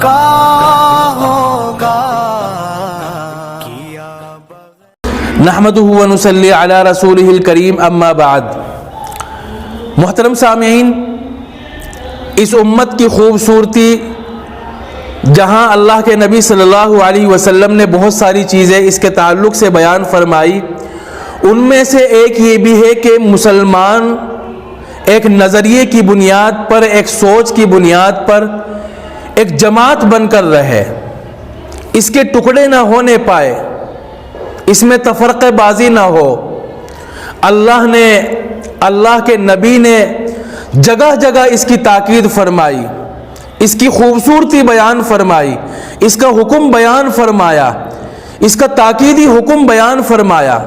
کا ہوگا نحمدہ و نصلی علی رسولہ الکریم اما بعد۔ محترم سامعین، اس امت کی خوبصورتی جہاں اللہ کے نبی صلی اللہ علیہ وسلم نے بہت ساری چیزیں اس کے تعلق سے بیان فرمائی، ان میں سے ایک یہ بھی ہے کہ مسلمان ایک نظریے کی بنیاد پر، ایک سوچ کی بنیاد پر ایک جماعت بن کر رہے، اس کے ٹکڑے نہ ہونے پائے، اس میں تفرقہ بازی نہ ہو۔ اللہ کے نبی نے جگہ جگہ اس کی تاکید فرمائی، اس کی خوبصورتی بیان فرمائی، اس کا حکم بیان فرمایا، اس کا تاکیدی حکم بیان فرمایا۔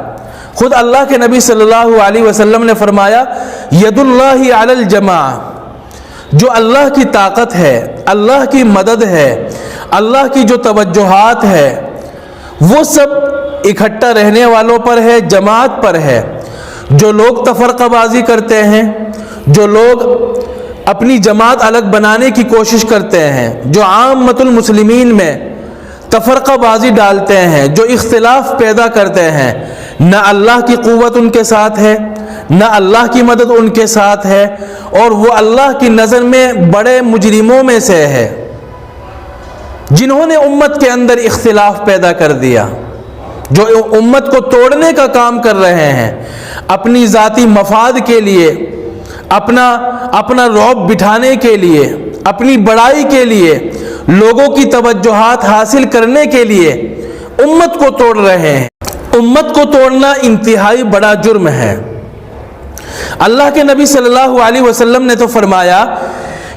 خود اللہ کے نبی صلی اللہ علیہ وسلم نے فرمایا ید اللہ علی الجماع، جو اللہ کی طاقت ہے، اللہ کی مدد ہے، اللہ کی جو توجہات ہے، وہ سب اکٹھا رہنے والوں پر ہے، جماعت پر ہے۔ جو لوگ تفرقہ بازی کرتے ہیں، جو لوگ اپنی جماعت الگ بنانے کی کوشش کرتے ہیں، جو عامۃ المسلمین میں تفرقہ بازی ڈالتے ہیں، جو اختلاف پیدا کرتے ہیں، نہ اللہ کی قوت ان کے ساتھ ہے، نہ اللہ کی مدد ان کے ساتھ ہے، اور وہ اللہ کی نظر میں بڑے مجرموں میں سے ہے جنہوں نے امت کے اندر اختلاف پیدا کر دیا، جو امت کو توڑنے کا کام کر رہے ہیں، اپنی ذاتی مفاد کے لیے، اپنا رعب بٹھانے کے لیے، اپنی بڑائی کے لیے، لوگوں کی توجہات حاصل کرنے کے لیے امت کو توڑ رہے ہیں۔ امت کو توڑنا انتہائی بڑا جرم ہے۔ اللہ کے نبی صلی اللہ علیہ وسلم نے تو فرمایا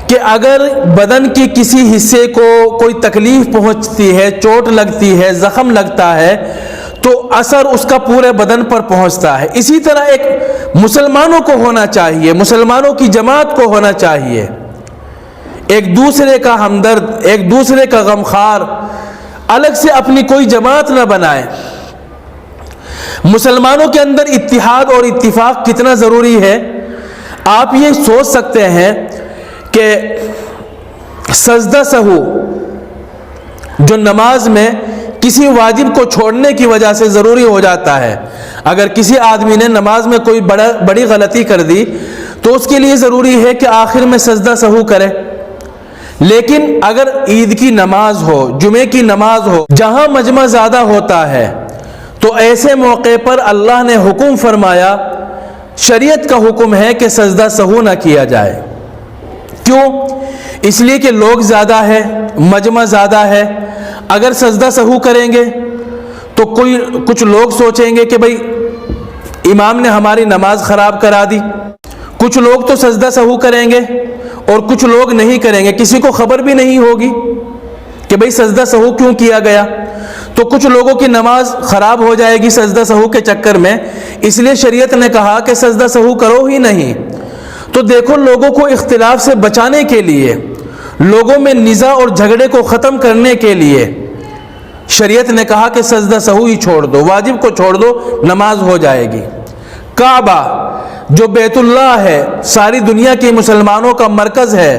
کہ اگر بدن کی کسی حصے کو کوئی تکلیف پہنچتی ہے، چوٹ لگتی ہے، زخم لگتا ہے، تو اثر اس کا پورے بدن پر پہنچتا ہے۔ اسی طرح ایک مسلمانوں کو ہونا چاہیے، مسلمانوں کی جماعت کو ہونا چاہیے، ایک دوسرے کا ہمدرد، ایک دوسرے کا غمخوار، الگ سے اپنی کوئی جماعت نہ بنائے۔ مسلمانوں کے اندر اتحاد اور اتفاق کتنا ضروری ہے، آپ یہ سوچ سکتے ہیں کہ سجدہ سہو جو نماز میں کسی واجب کو چھوڑنے کی وجہ سے ضروری ہو جاتا ہے، اگر کسی آدمی نے نماز میں کوئی بڑی غلطی کر دی تو اس کے لیے ضروری ہے کہ آخر میں سجدہ سہو کرے، لیکن اگر عید کی نماز ہو، جمعے کی نماز ہو، جہاں مجمع زیادہ ہوتا ہے، تو ایسے موقع پر اللہ نے حکم فرمایا، شریعت کا حکم ہے کہ سجدہ سہو نہ کیا جائے۔ کیوں؟ اس لیے کہ لوگ زیادہ ہے، مجمع زیادہ ہے، اگر سجدہ سہو کریں گے تو کچھ لوگ سوچیں گے کہ بھئی امام نے ہماری نماز خراب کرا دی، کچھ لوگ تو سجدہ سہو کریں گے اور کچھ لوگ نہیں کریں گے، کسی کو خبر بھی نہیں ہوگی کہ بھئی سجدہ سہو کیوں کیا گیا، تو کچھ لوگوں کی نماز خراب ہو جائے گی سجدہ سہو کے چکر میں، اس لیے شریعت نے کہا کہ سجدہ سہو کرو ہی نہیں۔ تو دیکھو، لوگوں کو اختلاف سے بچانے کے لیے، لوگوں میں نزاع اور جھگڑے کو ختم کرنے کے لیے شریعت نے کہا کہ سجدہ سہو ہی چھوڑ دو، واجب کو چھوڑ دو، نماز ہو جائے گی۔ کعبہ جو بیت اللہ ہے، ساری دنیا کے مسلمانوں کا مرکز ہے،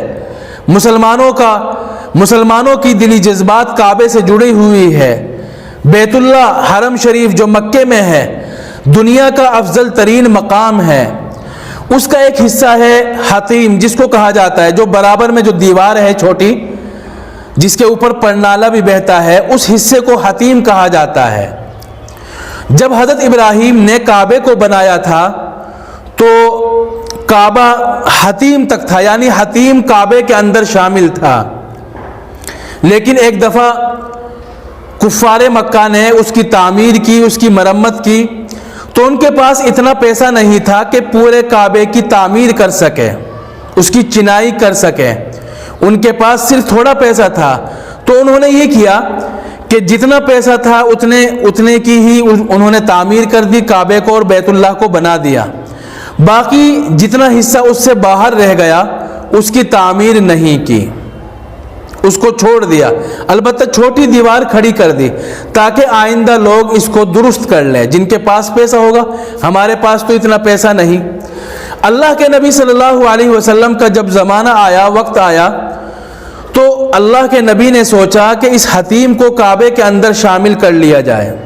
مسلمانوں کی دلی جذبات کعبے سے جڑی ہوئی ہے۔ بیت اللہ حرم شریف جو مکے میں ہے، دنیا کا افضل ترین مقام ہے، اس کا ایک حصہ ہے حتیم، جس کو کہا جاتا ہے، جو برابر میں جو دیوار ہے چھوٹی، جس کے اوپر پرنالہ بھی بہتا ہے، اس حصے کو حتیم کہا جاتا ہے۔ جب حضرت ابراہیم نے کعبے کو بنایا تھا تو کعبہ حتیم تک تھا، یعنی حتیم کعبے کے اندر شامل تھا، لیکن ایک دفعہ کفار مکہ نے اس کی تعمیر کی، اس کی مرمت کی، تو ان کے پاس اتنا پیسہ نہیں تھا کہ پورے کعبے کی تعمیر کر سکے، اس کی چنائی کر سکے، ان کے پاس صرف تھوڑا پیسہ تھا۔ تو انہوں نے یہ کیا کہ جتنا پیسہ تھا اتنے کی ہی انہوں نے تعمیر کر دی کعبے کو اور بیت اللہ کو بنا دیا، باقی جتنا حصہ اس سے باہر رہ گیا اس کی تعمیر نہیں کی، اس کو چھوڑ دیا، البتہ چھوٹی دیوار کھڑی کر دی تاکہ آئندہ لوگ اس کو درست کر لیں، جن کے پاس پیسہ ہوگا، ہمارے پاس تو اتنا پیسہ نہیں۔ اللہ کے نبی صلی اللہ علیہ وسلم کا جب زمانہ آیا، وقت آیا، تو اللہ کے نبی نے سوچا کہ اس حتیم کو کعبے کے اندر شامل کر لیا جائے،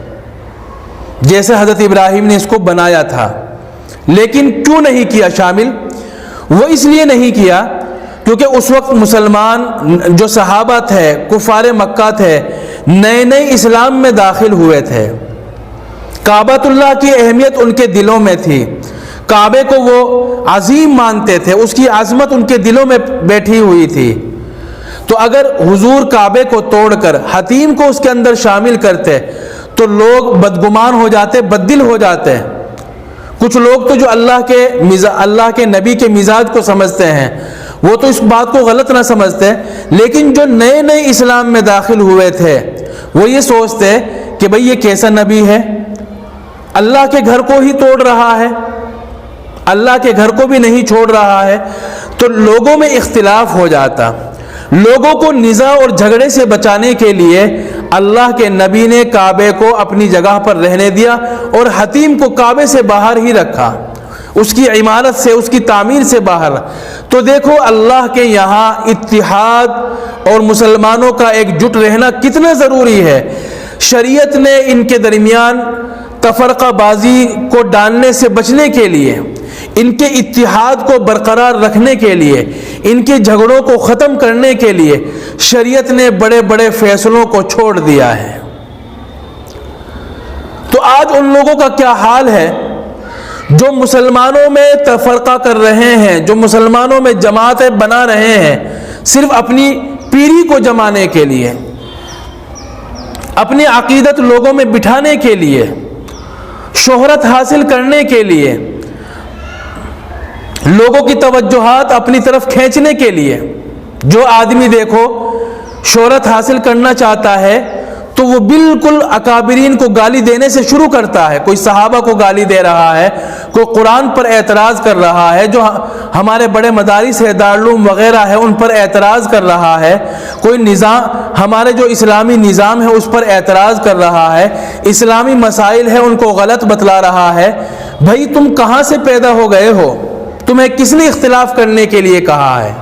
جیسے حضرت ابراہیم نے اس کو بنایا تھا۔ لیکن کیوں نہیں کیا شامل؟ وہ اس لیے نہیں کیا کیونکہ اس وقت مسلمان جو صحابہ تھے، کفار مکہ تھے، نئے نئے اسلام میں داخل ہوئے تھے۔ کعبۃ اللہ کی اہمیت ان کے دلوں میں تھی، کعبے کو وہ عظیم مانتے تھے، اس کی عظمت ان کے دلوں میں بیٹھی ہوئی تھی۔ تو اگر حضور کعبے کو توڑ کر حتیم کو اس کے اندر شامل کرتے تو لوگ بدگمان ہو جاتے، بددل ہو جاتے۔ کچھ لوگ تو جو اللہ کے نبی کے مزاج کو سمجھتے ہیں وہ تو اس بات کو غلط نہ سمجھتے، لیکن جو نئے نئے اسلام میں داخل ہوئے تھے وہ یہ سوچتے کہ بھئی یہ کیسا نبی ہے، اللہ کے گھر کو ہی توڑ رہا ہے، اللہ کے گھر کو بھی نہیں چھوڑ رہا ہے۔ تو لوگوں میں اختلاف ہو جاتا۔ لوگوں کو نزاع اور جھگڑے سے بچانے کے لیے اللہ کے نبی نے کعبے کو اپنی جگہ پر رہنے دیا اور حتیم کو کعبے سے باہر ہی رکھا، اس کی عمارت سے، اس کی تعمیر سے باہر۔ تو دیکھو اللہ کے یہاں اتحاد اور مسلمانوں کا ایک جٹ رہنا کتنا ضروری ہے۔ شریعت نے ان کے درمیان تفرقہ بازی کو ڈالنے سے بچنے کے لیے، ان کے اتحاد کو برقرار رکھنے کے لیے، ان کے جھگڑوں کو ختم کرنے کے لیے شریعت نے بڑے بڑے فیصلوں کو چھوڑ دیا ہے۔ تو آج ان لوگوں کا کیا حال ہے جو مسلمانوں میں تفرقہ کر رہے ہیں، جو مسلمانوں میں جماعتیں بنا رہے ہیں صرف اپنی پیری کو جمانے کے لیے، اپنی عقیدت لوگوں میں بٹھانے کے لیے، شہرت حاصل کرنے کے لیے، لوگوں کی توجہات اپنی طرف کھینچنے کے لیے۔ جو آدمی دیکھو شہرت حاصل کرنا چاہتا ہے تو وہ بالکل اکابرین کو گالی دینے سے شروع کرتا ہے۔ کوئی صحابہ کو گالی دے رہا ہے، کوئی قرآن پر اعتراض کر رہا ہے، جو ہمارے بڑے مدارس ہے، دارالعلوم وغیرہ ہے، ان پر اعتراض کر رہا ہے، کوئی نظام، ہمارے جو اسلامی نظام ہے اس پر اعتراض کر رہا ہے، اسلامی مسائل ہے ان کو غلط بتلا رہا ہے۔ بھائی تم کہاں سے پیدا ہو گئے ہو؟ تمہیں کس نے اختلاف کرنے کے لیے کہا ہے؟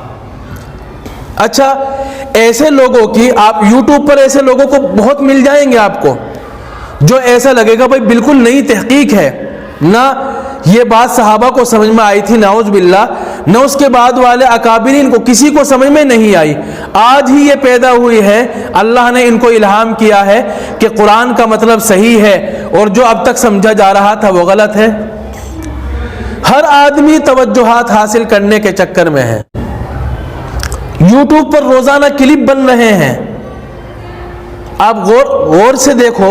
اچھا، ایسے لوگوں کی آپ یوٹیوب پر ایسے لوگوں کو بہت مل جائیں گے آپ کو، جو ایسا لگے گا بھائی بالکل نئی تحقیق ہے، نہ یہ بات صحابہ کو سمجھ میں آئی تھی نعوذ باللہ، نہ اس کے بعد والے اکابرین کو کسی کو سمجھ میں نہیں آئی، آج ہی یہ پیدا ہوئی ہے۔ اللہ نے ان کو الہام کیا ہے کہ قرآن کا مطلب صحیح ہے اور جو اب تک سمجھا جا رہا تھا وہ غلط ہے۔ ہر آدمی توجہات حاصل کرنے کے چکر میں ہے۔ یوٹیوب پر روزانہ کلپ بن رہے ہیں، آپ غور سے دیکھو،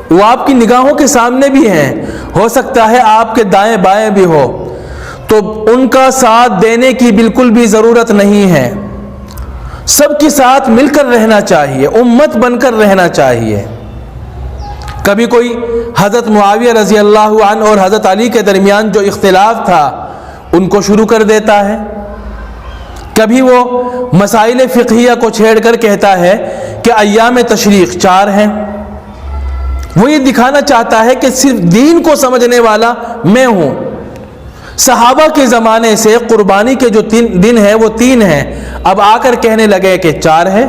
وہ آپ کی نگاہوں کے سامنے بھی ہیں، ہو سکتا ہے آپ کے دائیں بائیں بھی ہو، تو ان کا ساتھ دینے کی بالکل بھی ضرورت نہیں ہے۔ سب کے ساتھ مل کر رہنا چاہیے، امت بن کر رہنا چاہیے۔ کبھی کوئی حضرت معاویہ رضی اللہ عنہ اور حضرت علی کے درمیان جو اختلاف تھا ان کو شروع کر دیتا ہے، کبھی وہ مسائل فقہیہ کو چھیڑ کر کہتا ہے کہ ایام تشریق 4 ہیں۔ وہ یہ دکھانا چاہتا ہے کہ صرف دین کو سمجھنے والا میں ہوں۔ صحابہ کے زمانے سے قربانی کے جو 3 دن ہیں وہ 3 ہیں، اب آ کر کہنے لگے کہ 4 ہیں۔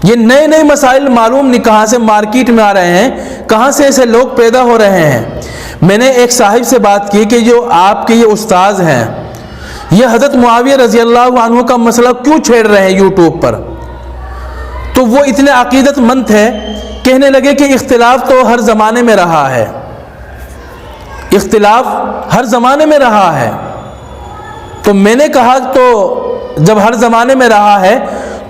یہ نئے نئے مسائل معلوم نہیں کہاں سے مارکیٹ میں آ رہے ہیں، کہاں سے ایسے لوگ پیدا ہو رہے ہیں۔ میں نے ایک صاحب سے بات کی کہ جو آپ کے یہ استاذ ہیں، یہ حضرت معاویہ رضی اللہ عنہ کا مسئلہ کیوں چھیڑ رہے ہیں یوٹیوب پر؟ تو وہ اتنے عقیدت مند تھے، کہنے لگے کہ اختلاف تو ہر زمانے میں رہا ہے، اختلاف ہر زمانے میں رہا ہے۔ تو میں نے کہا تو جب ہر زمانے میں رہا ہے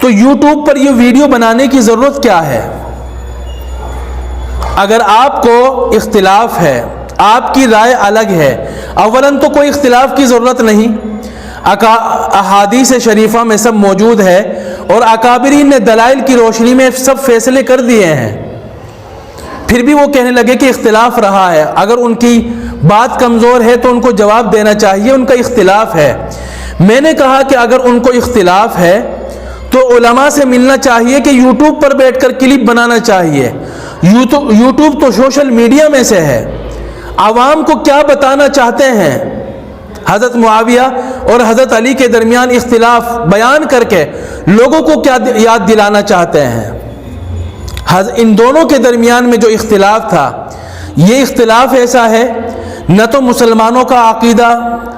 تو یوٹیوب پر یہ ویڈیو بنانے کی ضرورت کیا ہے؟ اگر آپ کو اختلاف ہے، آپ کی رائے الگ ہے، اولاً تو کوئی اختلاف کی ضرورت نہیں، احادیث شریفہ میں سب موجود ہے اور اکابرین نے دلائل کی روشنی میں سب فیصلے کر دیے ہیں۔ پھر بھی وہ کہنے لگے کہ اختلاف رہا ہے، اگر ان کی بات کمزور ہے تو ان کو جواب دینا چاہیے، ان کا اختلاف ہے۔ میں نے کہا کہ اگر ان کو اختلاف ہے تو علماء سے ملنا چاہیے کہ یوٹیوب پر بیٹھ کر کلپ بنانا چاہیے۔ یوٹیوب تو سوشل میڈیا میں سے ہے، عوام کو کیا بتانا چاہتے ہیں حضرت معاویہ اور حضرت علی کے درمیان اختلاف بیان کر کے لوگوں کو کیا یاد دلانا چاہتے ہیں؟ ان دونوں کے درمیان میں جو اختلاف تھا، یہ اختلاف ایسا ہے نہ تو مسلمانوں کا عقیدہ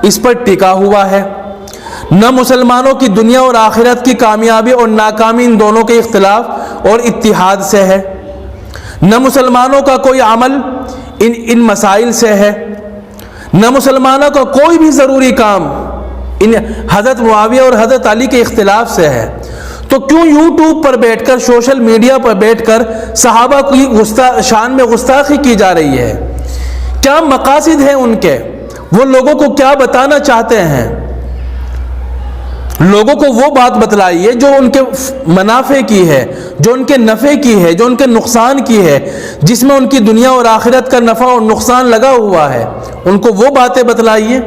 اس پر ٹکا ہوا ہے، نہ مسلمانوں کی دنیا اور آخرت کی کامیابی اور ناکامی ان دونوں کے اختلاف اور اتحاد سے ہے، نہ مسلمانوں کا کوئی عمل ان مسائل سے ہے، نہ مسلمانوں کا کوئی بھی ضروری کام ان حضرت معاویہ اور حضرت علی کے اختلاف سے ہے۔ تو کیوں یوٹیوب پر بیٹھ کر، سوشل میڈیا پر بیٹھ کر صحابہ کی شان میں گستاخی کی جا رہی ہے؟ کیا مقاصد ہیں ان کے؟ وہ لوگوں کو کیا بتانا چاہتے ہیں؟ لوگوں کو وہ بات بتلائیے جو ان کے منافع کی ہے، جو ان کے نفع کی ہے، جو ان کے نقصان کی ہے، جس میں ان کی دنیا اور آخرت کا نفع اور نقصان لگا ہوا ہے، ان کو وہ باتیں بتلائیے۔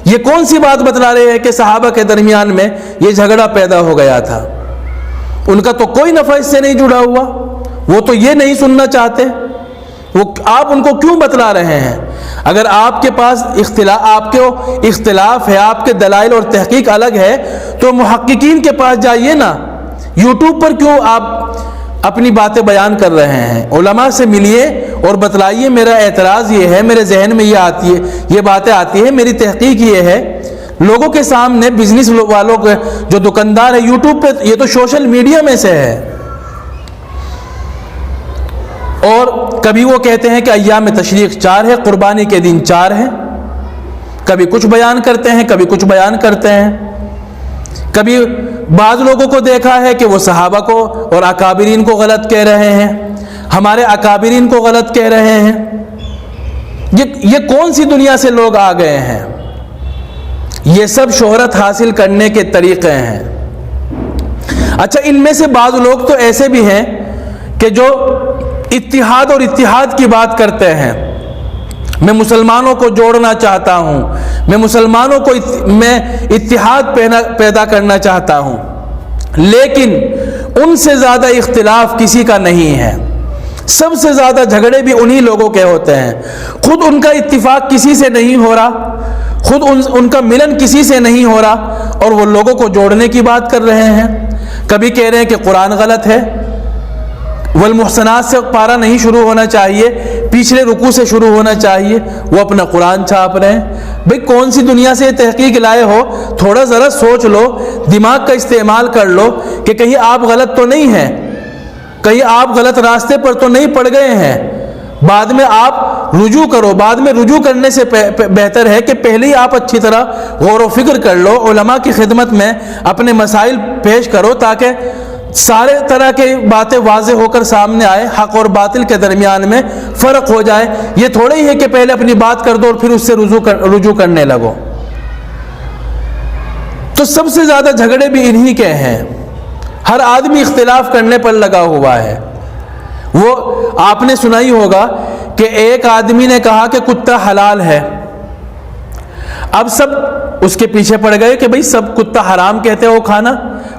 یہ کون سی بات بتلا رہے ہیں کہ صحابہ کے درمیان میں یہ جھگڑا پیدا ہو گیا تھا؟ ان کا تو کوئی نفع اس سے نہیں جڑا ہوا، وہ تو یہ نہیں سننا چاہتے، وہ آپ ان کو کیوں بتلا رہے ہیں؟ اگر آپ کے پاس اختلاف ہے، آپ کے دلائل اور تحقیق الگ ہے، تو محققین کے پاس جائیے نا۔ یوٹیوب پر کیوں آپ اپنی باتیں بیان کر رہے ہیں؟ علماء سے ملیے اور بتلائیے میرا اعتراض یہ ہے، میرے ذہن میں یہ باتیں آتی ہے، میری تحقیق یہ ہے۔ لوگوں کے سامنے، بزنس والوں کے جو دکاندار ہے یوٹیوب پہ، یہ تو سوشل میڈیا میں سے ہے۔ اور کبھی وہ کہتے ہیں کہ ایام تشریق 4 ہے، قربانی کے دن 4 ہیں، کبھی کچھ بیان کرتے ہیں، کبھی کچھ بیان کرتے ہیں۔ کبھی بعض لوگوں کو دیکھا ہے کہ وہ صحابہ کو اور اکابرین کو غلط کہہ رہے ہیں، ہمارے اکابرین کو غلط کہہ رہے ہیں۔ یہ کون سی دنیا سے لوگ آ گئے ہیں؟ یہ سب شہرت حاصل کرنے کے طریقے ہیں۔ اچھا، ان میں سے بعض لوگ تو ایسے بھی ہیں کہ جو اتحاد کی بات کرتے ہیں، میں مسلمانوں کو جوڑنا چاہتا ہوں، میں مسلمانوں کو میں اتحاد پیدا کرنا چاہتا ہوں، لیکن ان سے زیادہ اختلاف کسی کا نہیں ہے۔ سب سے زیادہ جھگڑے بھی انہی لوگوں کے ہوتے ہیں۔ خود ان کا اتفاق کسی سے نہیں ہو رہا، خود ان کا ملن کسی سے نہیں ہو رہا، اور وہ لوگوں کو جوڑنے کی بات کر رہے ہیں۔ کبھی کہہ رہے ہیں کہ قرآن غلط ہے، والمحسنات سے پارہ نہیں شروع ہونا چاہیے، پچھلے رکوع سے شروع ہونا چاہیے، وہ اپنا قرآن چھاپ رہے ہیں۔ بھئی کون سی دنیا سے یہ تحقیق لائے ہو؟ تھوڑا ذرا سوچ لو، دماغ کا استعمال کر لو کہ کہیں آپ غلط تو نہیں ہیں، کہیں آپ غلط راستے پر تو نہیں پڑ گئے ہیں۔ بعد میں آپ رجوع کرو، بعد میں رجوع کرنے سے بہتر ہے کہ پہلے ہی آپ اچھی طرح غور و فکر کر لو، علماء کی خدمت میں اپنے مسائل پیش کرو، تاکہ سارے طرح کی باتیں واضح ہو کر سامنے آئے، حق اور باطل کے درمیان میں فرق ہو جائے۔ یہ تھوڑا ہی ہے کہ پہلے اپنی بات کر دو اور پھر اس سے رجوع کرنے لگو۔ تو سب سے زیادہ جھگڑے بھی انہی کے ہیں، ہر آدمی اختلاف کرنے پر لگا ہوا ہے۔ وہ آپ نے سنا ہی ہوگا کہ ایک آدمی نے کہا کہ کتا حلال ہے، اب سب اس کے پیچھے پڑ گئے کہ بھئی سب کتا حرام کہتے ہیں، وہ کھانا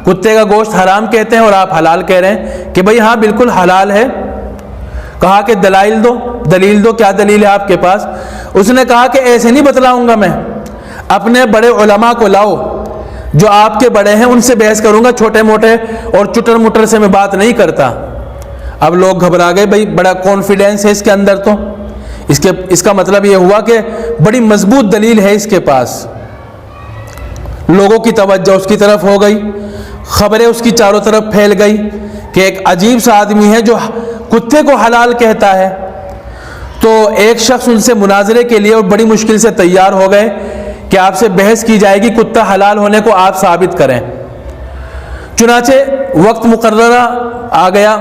کتے کا گوشت حرام کہتے ہیں اور آپ حلال کہہ رہے ہیں کہ بھئی ہاں بالکل حلال ہے۔ کہا کہ دلائل دو، دلیل دو، کیا دلیل ہے آپ کے پاس؟ اس نے کہا کہ ایسے نہیں بتلاؤں گا، میں اپنے بڑے علماء کو لاؤ، جو آپ کے بڑے ہیں ان سے بحث کروں گا، چھوٹے موٹے اور چٹر مٹر سے میں بات نہیں کرتا۔ اب لوگ گھبرا گئے، بھئی بڑا کانفیڈینس ہے اس کے اندر، تو اس کا مطلب یہ ہوا کہ بڑی مضبوط دلیل ہے اس کے پاس۔ لوگوں کی توجہ اس کی طرف ہو گئی، خبریں اس کی چاروں طرف پھیل گئی کہ ایک عجیب سا آدمی ہے جو کتے کو حلال کہتا ہے۔ تو ایک شخص ان سے مناظرے کے لیے اور بڑی مشکل سے تیار ہو گئے کہ آپ سے بحث کی جائے گی، کتا حلال ہونے کو آپ ثابت کریں۔ چنانچہ وقت مقررہ آ گیا،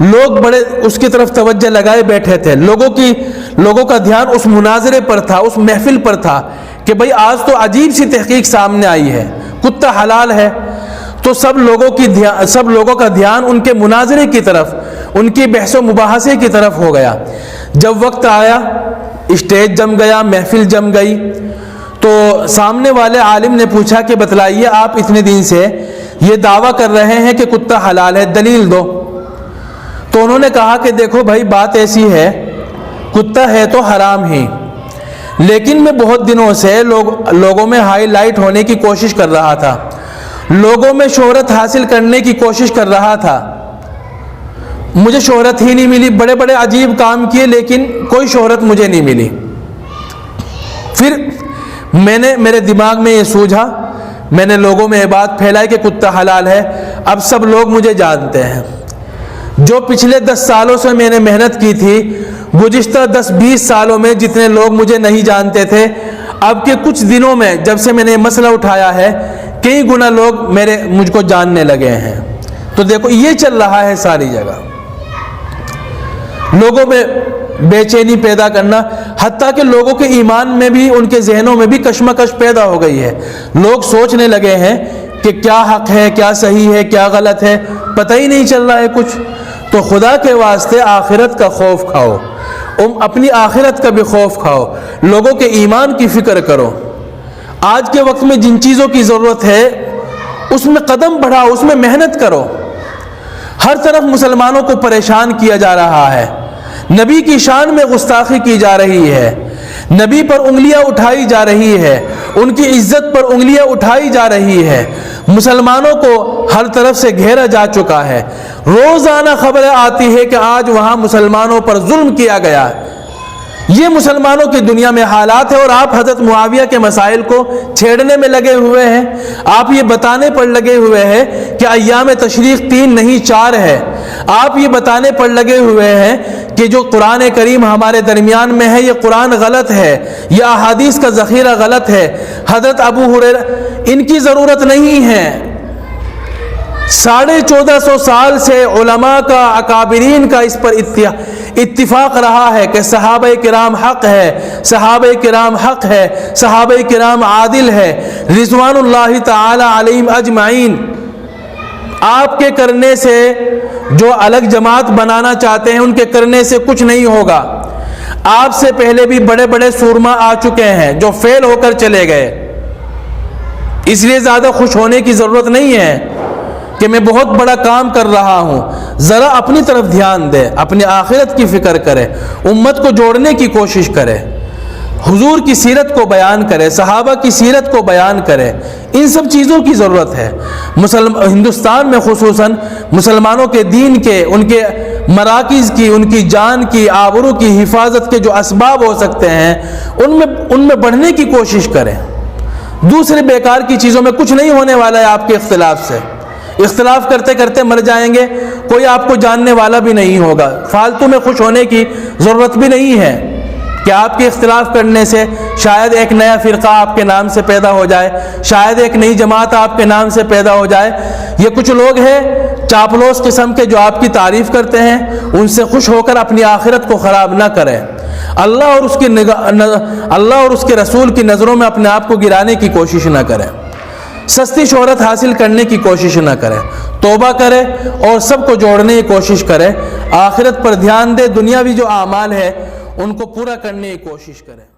لوگ بڑے اس کی طرف توجہ لگائے بیٹھے تھے، لوگوں کا دھیان اس مناظرے پر تھا، اس محفل پر تھا کہ بھئی آج تو عجیب سی تحقیق سامنے آئی ہے، کتا حلال ہے۔ تو سب لوگوں کا دھیان ان کے مناظرے کی طرف، ان کی بحث و مباحثے کی طرف ہو گیا۔ جب وقت آیا، اسٹیج جم گیا، محفل جم گئی، تو سامنے والے عالم نے پوچھا کہ بتلائیے آپ اتنے دن سے یہ دعویٰ کر رہے ہیں کہ کتا حلال ہے، دلیل دو۔ تو انہوں نے کہا کہ دیکھو بھائی بات ایسی ہے، کتا ہے تو حرام ہی، لیکن میں بہت دنوں سے لوگوں میں ہائی لائٹ ہونے کی کوشش کر رہا تھا، لوگوں میں شہرت حاصل کرنے کی کوشش کر رہا تھا، مجھے شہرت ہی نہیں ملی، بڑے بڑے عجیب کام کیے لیکن کوئی شہرت مجھے نہیں ملی۔ پھر میرے دماغ میں یہ سوجھا، میں نے لوگوں میں یہ بات پھیلائی کہ کتا حلال ہے، اب سب لوگ مجھے جانتے ہیں۔ جو پچھلے 10 سالوں سے میں نے محنت کی تھی، گزشتہ 10-20 سالوں میں جتنے لوگ مجھے نہیں جانتے تھے، اب کے کچھ دنوں میں جب سے میں نے یہ مسئلہ اٹھایا ہے، کئی گنا لوگ مجھ کو جاننے لگے ہیں۔ تو دیکھو یہ چل رہا ہے ساری جگہ، لوگوں میں بے چینی پیدا کرنا، حتیٰ کہ لوگوں کے ایمان میں بھی، ان کے ذہنوں میں بھی کشمکش پیدا ہو گئی ہے۔ لوگ سوچنے لگے ہیں کہ کیا حق ہے، کیا صحیح ہے، کیا غلط ہے، پتہ ہی نہیں چل رہا ہے کچھ۔ تو خدا کے واسطے آخرت کا خوف کھاؤ، اپنی آخرت کا بھی خوف کھاؤ، لوگوں کے ایمان کی فکر کرو۔ آج کے وقت میں جن چیزوں کی ضرورت ہے اس میں قدم بڑھاؤ، اس میں محنت کرو۔ ہر طرف مسلمانوں کو پریشان کیا جا رہا ہے، نبی کی شان میں گستاخی کی جا رہی ہے، نبی پر انگلیاں اٹھائی جا رہی ہے، ان کی عزت پر انگلیاں اٹھائی جا رہی ہے، مسلمانوں کو ہر طرف سے گھیرا جا چکا ہے۔ روزانہ خبریں آتی ہے کہ آج وہاں مسلمانوں پر ظلم کیا گیا۔ یہ مسلمانوں کی دنیا میں حالات ہے، اور آپ حضرت معاویہ کے مسائل کو چھیڑنے میں لگے ہوئے ہیں، آپ یہ بتانے پر لگے ہوئے ہیں کہ ایام تشریق 3 نہیں 4 ہے، آپ یہ بتانے پر لگے ہوئے ہیں کہ جو قرآن کریم ہمارے درمیان میں ہے یہ قرآن غلط ہے، یہ احادیث کا ذخیرہ غلط ہے۔ حضرت ابو ہریرہ، ان کی ضرورت نہیں ہے۔ 1450 سال سے علماء کا، اکابرین کا اس پر اتفاق رہا ہے کہ صحابہ کرام حق ہے، صحابہ کرام حق ہے، صحابہ کرام عادل ہے، رضوان اللہ تعالی علیہم اجمعین۔ آپ کے کرنے سے، جو الگ جماعت بنانا چاہتے ہیں ان کے کرنے سے کچھ نہیں ہوگا۔ آپ سے پہلے بھی بڑے بڑے سورما آ چکے ہیں جو فیل ہو کر چلے گئے، اس لیے زیادہ خوش ہونے کی ضرورت نہیں ہے کہ میں بہت بڑا کام کر رہا ہوں۔ ذرا اپنی طرف دھیان دے، اپنی آخرت کی فکر کرے، امت کو جوڑنے کی کوشش کرے، حضور کی سیرت کو بیان کرے، صحابہ کی سیرت کو بیان کرے۔ ان سب چیزوں کی ضرورت ہے۔ ہندوستان میں خصوصاً مسلمانوں کے دین کے، ان کے مراکز کی، ان کی جان کی، آبرو کی حفاظت کے جو اسباب ہو سکتے ہیں ان میں بڑھنے کی کوشش کریں۔ دوسرے بیکار کی چیزوں میں کچھ نہیں ہونے والا ہے آپ کے اختلاف سے۔ اختلاف کرتے کرتے مر جائیں گے، کوئی آپ کو جاننے والا بھی نہیں ہوگا۔ فالتو میں خوش ہونے کی ضرورت بھی نہیں ہے کہ آپ کے اختلاف کرنے سے شاید ایک نیا فرقہ آپ کے نام سے پیدا ہو جائے، شاید ایک نئی جماعت آپ کے نام سے پیدا ہو جائے۔ یہ کچھ لوگ ہیں چاپلوس قسم کے جو آپ کی تعریف کرتے ہیں، ان سے خوش ہو کر اپنی آخرت کو خراب نہ کریں۔ اللہ اور اس کے رسول کی نظروں میں اپنے آپ کو گرانے کی کوشش نہ کریں، سستی شہرت حاصل کرنے کی کوشش نہ کرے، توبہ کرے اور سب کو جوڑنے کی کوشش کرے، آخرت پر دھیان دے، دنیاوی جو اعمال ہے ان کو پورا کرنے کی کوشش کرے۔